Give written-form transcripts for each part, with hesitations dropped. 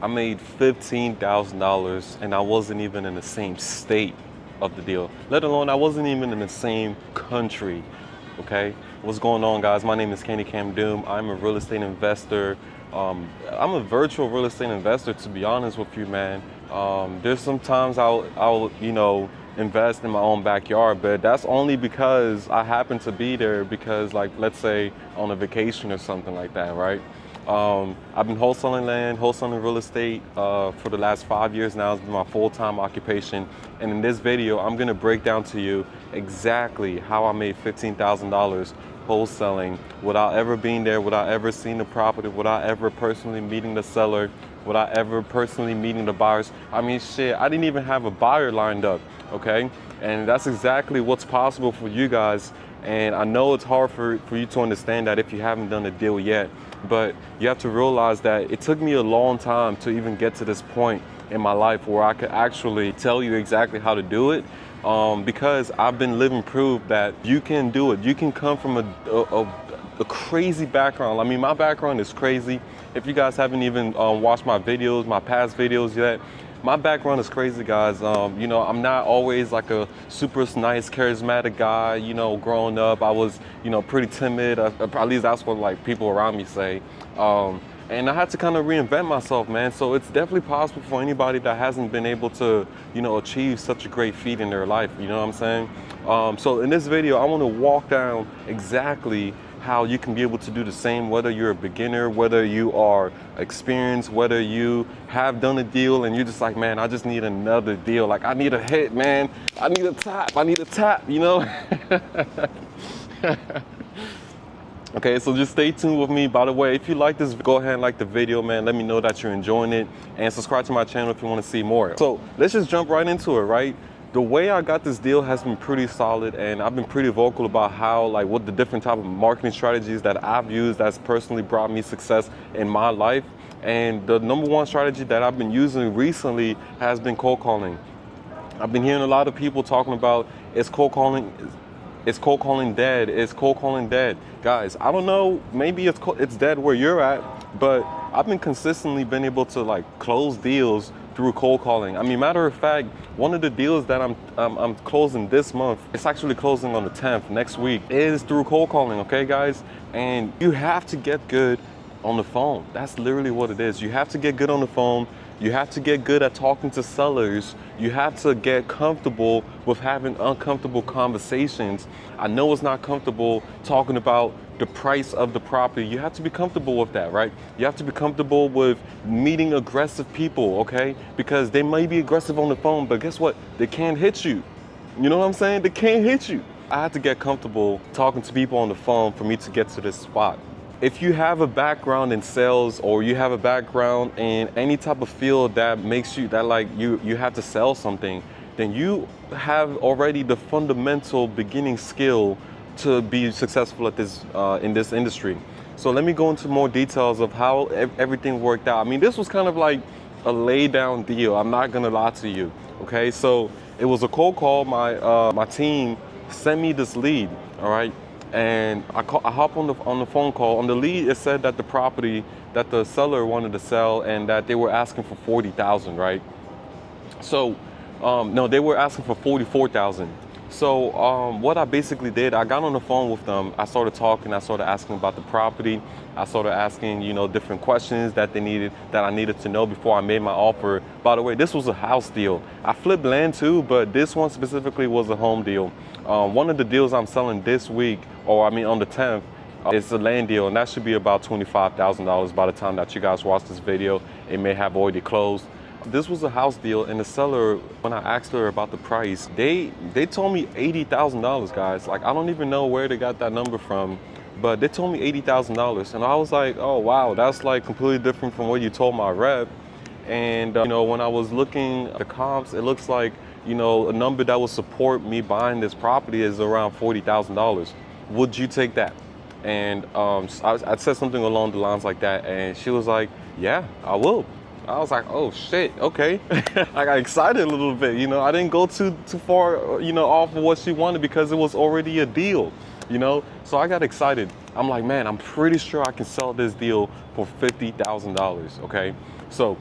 I made $15,000 and I wasn't even in the same state of the deal, let alone I wasn't even in the same country. Okay, what's going on, guys? My name is Candy Cam Doom. I'm a real estate investor. I'm a virtual real estate investor, to be honest with you, man. There's sometimes I'll invest in my own backyard, but that's only because I happen to be there because, like, let's say on a vacation or something like that, right? I've been wholesaling land, wholesaling real estate for the last 5 years now. It's been my full-time occupation. And in this video, I'm gonna break down to you exactly how I made $15,000 wholesaling without ever being there, without ever seeing the property, without ever personally meeting the seller, without ever personally meeting the buyers. I mean, shit, I didn't even have a buyer lined up, okay? And that's exactly what's possible for you guys. And I know it's hard for you to understand that if you haven't done a deal yet, but you have to realize that it took me a long time to even get to this point in my life where I could actually tell you exactly how to do it, because I've been living proof that you can do it. You can come from a crazy background. I mean, my background is crazy. If you guys haven't even watched my videos, my past videos yet, my background is crazy, guys. I'm not always like a super nice, charismatic guy. Growing up, I was, pretty timid. At least that's what like people around me say. And I had to kind of reinvent myself, man. So it's definitely possible for anybody that hasn't been able to, achieve such a great feat in their life. You know what I'm saying? So in this video, I want to walk down exactly how you can be able to do the same, whether you're a beginner, whether you are experienced, whether you have done a deal and you're just like, man, I just need another deal. Like, I need a hit, man. I need a tap, Okay, so just stay tuned with me. By the way, if you like this, go ahead and like the video, man. Let me know that you're enjoying it, and subscribe to my channel if you want to see more. So let's just jump right into it, right? The way I got this deal has been pretty solid, and I've been pretty vocal about how, like, what the different type of marketing strategies that I've used that's personally brought me success in my life. And the number one strategy that I've been using recently has been cold calling. I've been hearing a lot of people talking about is cold calling dead? Is cold calling dead? Guys, I don't know, maybe it's dead where you're at, but I've been consistently been able to like close deals through cold calling. I mean, matter of fact, one of the deals that I'm closing this month, it's actually closing on the 10th next week, is through cold calling, okay, guys? And you have to get good on the phone. That's literally what it is. You have to get good on the phone. You have to get good at talking to sellers. You have to get comfortable with having uncomfortable conversations. I know it's not comfortable talking about the price of the property. You have to be comfortable with that, right? You have to be comfortable with meeting aggressive people, okay? Because they may be aggressive on the phone, but guess what? They can't hit you. You know what I'm saying? They can't hit you. I had to get comfortable talking to people on the phone for me to get to this spot. If you have a background in sales, or you have a background in any type of field that makes you, that like you have to sell something, then you have already the fundamental beginning skill to be successful at this in this industry. So let me go into more details of how everything worked out. I mean, this was kind of like a lay down deal. I'm not gonna lie to you. Okay, so it was a cold call. My team sent me this lead. All right. And I hop on the phone call. On the lead, it said that the property that the seller wanted to sell and that they were asking for $40,000, right? So, no, they were asking for $44,000. So what I basically did, I got on the phone with them. I started talking. I started asking about the property. I started asking, different questions that I needed to know before I made my offer. By the way, this was a house deal. I flipped land too, but this one specifically was a home deal. One of the deals I'm selling this week, on the 10th, it's a land deal, and that should be about $25,000 by the time that you guys watch this video. It may have already closed. This was a house deal, and the seller, when I asked her about the price, they told me $80,000, guys. Like, I don't even know where they got that number from, but they told me $80,000, and I was like, oh wow, that's like completely different from what you told my rep. And when I was looking at the comps, it looks like a number that would support me buying this property is around $40,000. Would you take that? And I said something along the lines like that, and she was like, yeah, I will. I was like, oh shit, okay. I got excited a little bit, I didn't go too far, off of what she wanted because it was already a deal, So I got excited. I'm like, man, I'm pretty sure I can sell this deal for $50,000, okay? So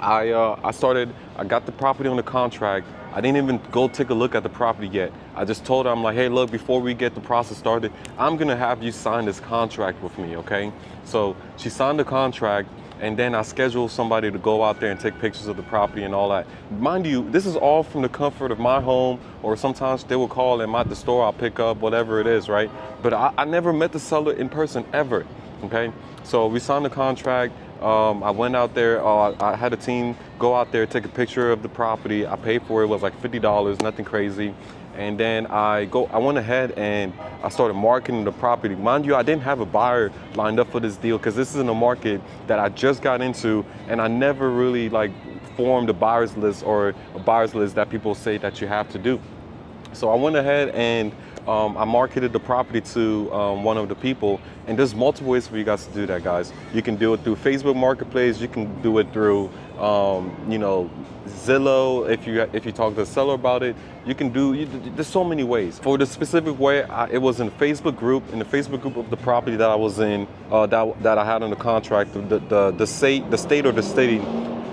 I got the property on the contract. I didn't even go take a look at the property yet. I just told her, I'm like, hey, look, before we get the process started, I'm gonna have you sign this contract with me, okay? So she signed the contract, and then I scheduled somebody to go out there and take pictures of the property and all that. Mind you, this is all from the comfort of my home, or sometimes they will call and at the store, I'll pick up, whatever it is, right? But I never met the seller in person ever, okay? So we signed the contract. I went out there, I had a team go out there, take a picture of the property. I paid for it, it was like $50, nothing crazy. And then I went ahead and I started marketing the property. Mind you, I didn't have a buyer lined up for this deal because this is in a market that I just got into, and I never really like formed a buyer's list or a buyer's list that people say that you have to do. So I went ahead and I marketed the property to one of the people, and there's multiple ways for you guys to do that, guys. You can do it through Facebook Marketplace. You can do it through, you know, Zillow. If you talk to the seller about it, you can do. There's so many ways. For the specific way, it was in the Facebook group of the property that I was in, that I had on the contract. The state or the city.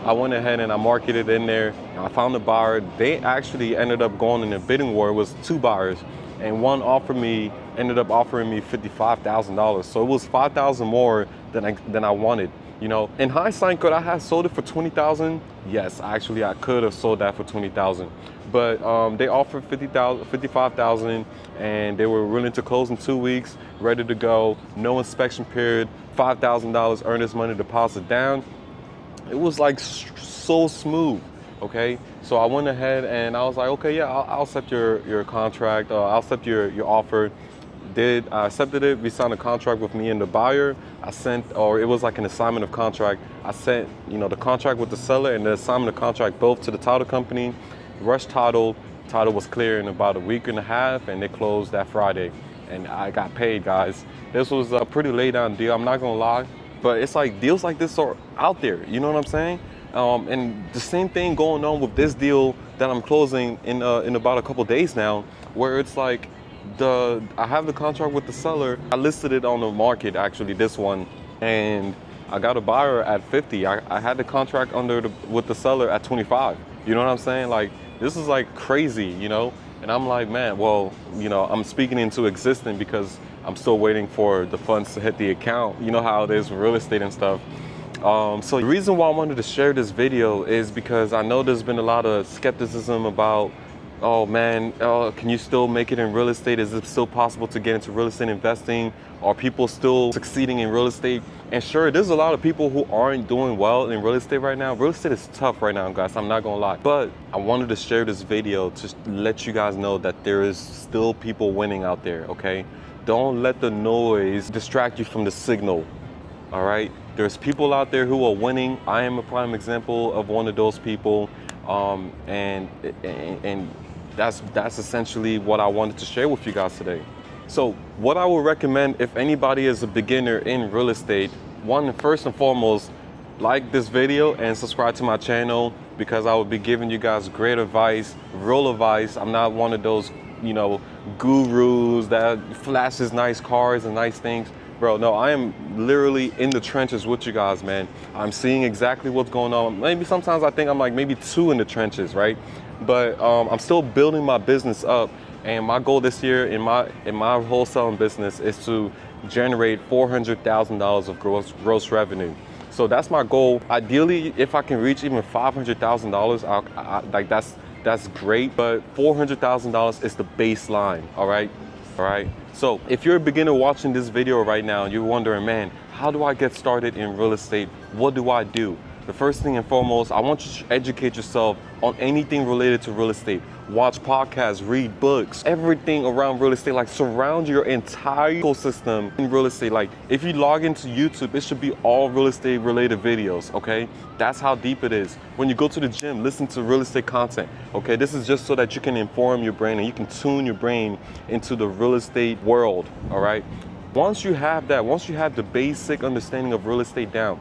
I went ahead and I marketed in there. I found a buyer. They actually ended up going in a bidding war. It was two buyers, and one ended up offering me $55,000. So it was $5,000 more than I wanted. You know, in hindsight, could I have sold it for $20,000? Yes, actually, I could have sold that for $20,000. But they offered $55,000, and they were willing to close in 2 weeks, ready to go, no inspection period, $5,000 earnest money deposit down. It was like so smooth, okay? So I went ahead and I was like, okay, yeah, I'll accept your contract, I'll accept your offer. I accepted it. We signed a contract with me and the buyer. It was like an assignment of contract. I sent, you know, the contract with the seller and the assignment of contract both to the title company. Rush title. Title was clear in about a week and a half, and they closed that Friday. And I got paid, guys. This was a pretty laid down deal, I'm not gonna lie. But it's like deals like this are out there, you know what I'm saying? And the same thing going on with this deal that I'm closing in about a couple days now, where it's like I have the contract with the seller. I listed it on the market, actually, this one, and I got a buyer at 50. I had the contract with the seller at 25. You know what I'm saying? Like, this is like crazy, you know? And I'm like, man, well, you know, I'm speaking into existence because I'm still waiting for the funds to hit the account. You know how it is with real estate and stuff. So the reason why I wanted to share this video is because I know there's been a lot of skepticism about, oh man, can you still make it in real estate? Is it still possible to get into real estate investing? Are people still succeeding in real estate? And sure, there's a lot of people who aren't doing well in real estate right now. Real estate is tough right now, guys, I'm not gonna lie. But I wanted to share this video to let you guys know that there is still people winning out there, okay? Don't let the noise distract you from the signal, all right? There's people out there who are winning. I am a prime example of one of those people, and that's essentially what I wanted to share with you guys today. So what I would recommend if anybody is a beginner in real estate, first and foremost, like this video and subscribe to my channel, because I will be giving you guys great advice, real advice. I'm not one of those, you know, gurus that flashes nice cars and nice things. Bro, no, I am literally in the trenches with you guys, man. I'm seeing exactly what's going on. Maybe sometimes I think I'm like maybe too in the trenches, right? But I'm still building my business up, and my goal this year in my wholesaling business is to generate $400,000 of gross revenue. So that's my goal. Ideally, if I can reach even $500,000, like that's great. But $400,000 is the baseline. All right. So if you're a beginner watching this video right now and you're wondering, man, how do I get started in real estate? What do I do? The first thing and foremost, I want you to educate yourself on anything related to real estate. Watch podcasts, read books, everything around real estate. Like, surround your entire ecosystem in real estate. Like, if you log into YouTube, it should be all real estate related videos, okay? That's how deep it is. When you go to the gym, listen to real estate content, okay? This is just so that you can inform your brain and you can tune your brain into the real estate world, all right? Once you have that, once you have the basic understanding of real estate down,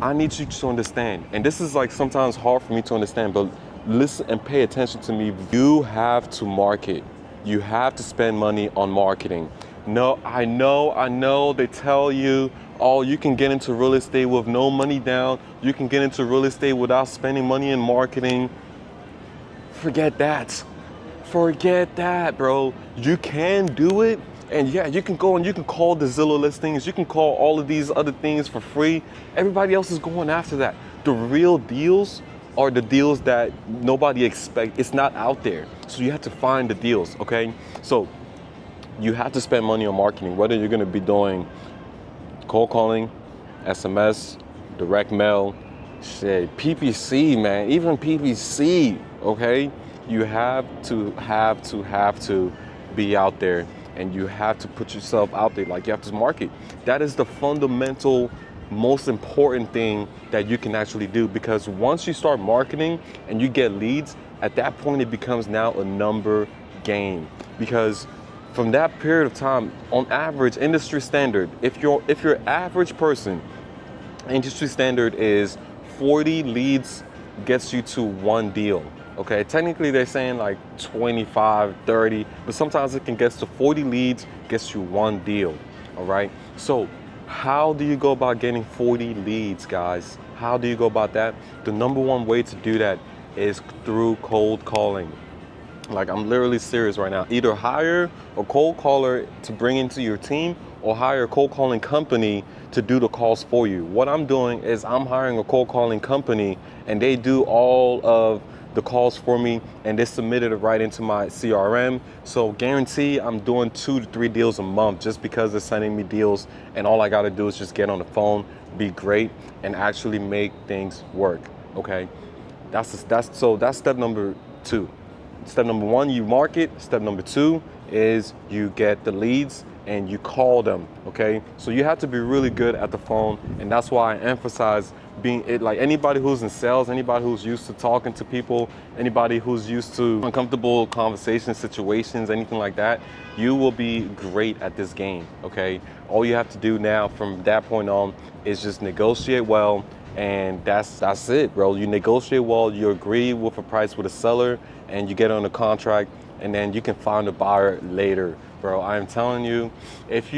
I need you to understand, and this is like sometimes hard for me to understand, but listen and pay attention to me. You have to market. You have to spend money on marketing. No, I know they tell you, oh, you can get into real estate with no money down. You can get into real estate without spending money in marketing. Forget that. Forget that, bro. You can do it. And yeah, you can go and you can call the Zillow listings. You can call all of these other things for free. Everybody else is going after that. The real deals are the deals that nobody expects. It's not out there. So you have to find the deals, okay? So you have to spend money on marketing, whether you're gonna be doing cold calling, SMS, direct mail, shit, PPC, man, even PPC, okay? You have to be out there, and you have to put yourself out there. Like, you have to market. That is the fundamental, most important thing that you can actually do, because once you start marketing and you get leads, at that point it becomes now a number game. Because from that period of time, on average, industry standard, if you're average person, industry standard is 40 leads gets you to one deal. Okay, technically they're saying like 25, 30, but sometimes it can get to 40 leads, gets you one deal. All right, so how do you go about getting 40 leads, guys? How do you go about that? The number one way to do that is through cold calling. Like, I'm literally serious right now. Either hire a cold caller to bring into your team, or hire a cold calling company to do the calls for you. What I'm doing is I'm hiring a cold calling company, and they do all of the calls for me, and they submitted it right into my CRM. So guarantee I'm doing 2 to 3 deals a month, just because they're sending me deals, and all I gotta do is just get on the phone, be great, and actually make things work. Okay, that's step number 2. Step number 1, you market. Step number 2 is you get the leads and you call them, okay? So you have to be really good at the phone, and that's why I emphasize being it. Like, anybody who's in sales, anybody who's used to talking to people, anybody who's used to uncomfortable conversation situations, anything like that, you will be great at this game, okay? All you have to do now from that point on is just negotiate well, and that's it, bro. You negotiate well, you agree with a price with a seller, and you get on a contract, and then you can find a buyer later, bro. I'm telling you, if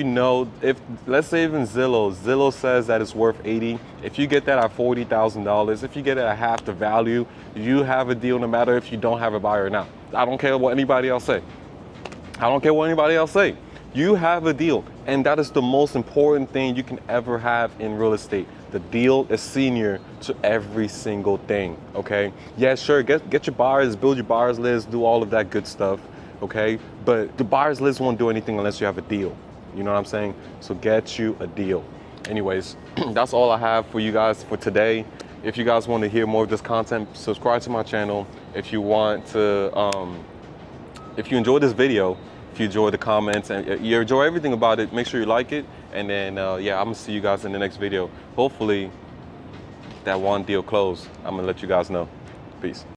let's say even Zillow says that it's worth 80, if you get that at $40,000, if you get it at half the value, you have a deal, no matter if you don't have a buyer or not. I don't care what anybody else say. You have a deal, and that is the most important thing you can ever have in real estate. The deal is senior to every single thing, okay? Yeah, sure, get your buyers, build your buyers list, do all of that good stuff, okay? But the buyers list won't do anything unless you have a deal. You know what I'm saying? So get you a deal. Anyways, that's all I have for you guys for today. If you guys want to hear more of this content, subscribe to my channel. If you want to, if you enjoyed this video, if you enjoy the comments and you enjoy everything about it, make sure you like it. And then, yeah, I'm gonna see you guys in the next video. Hopefully that one deal closed. I'm gonna let you guys know. Peace.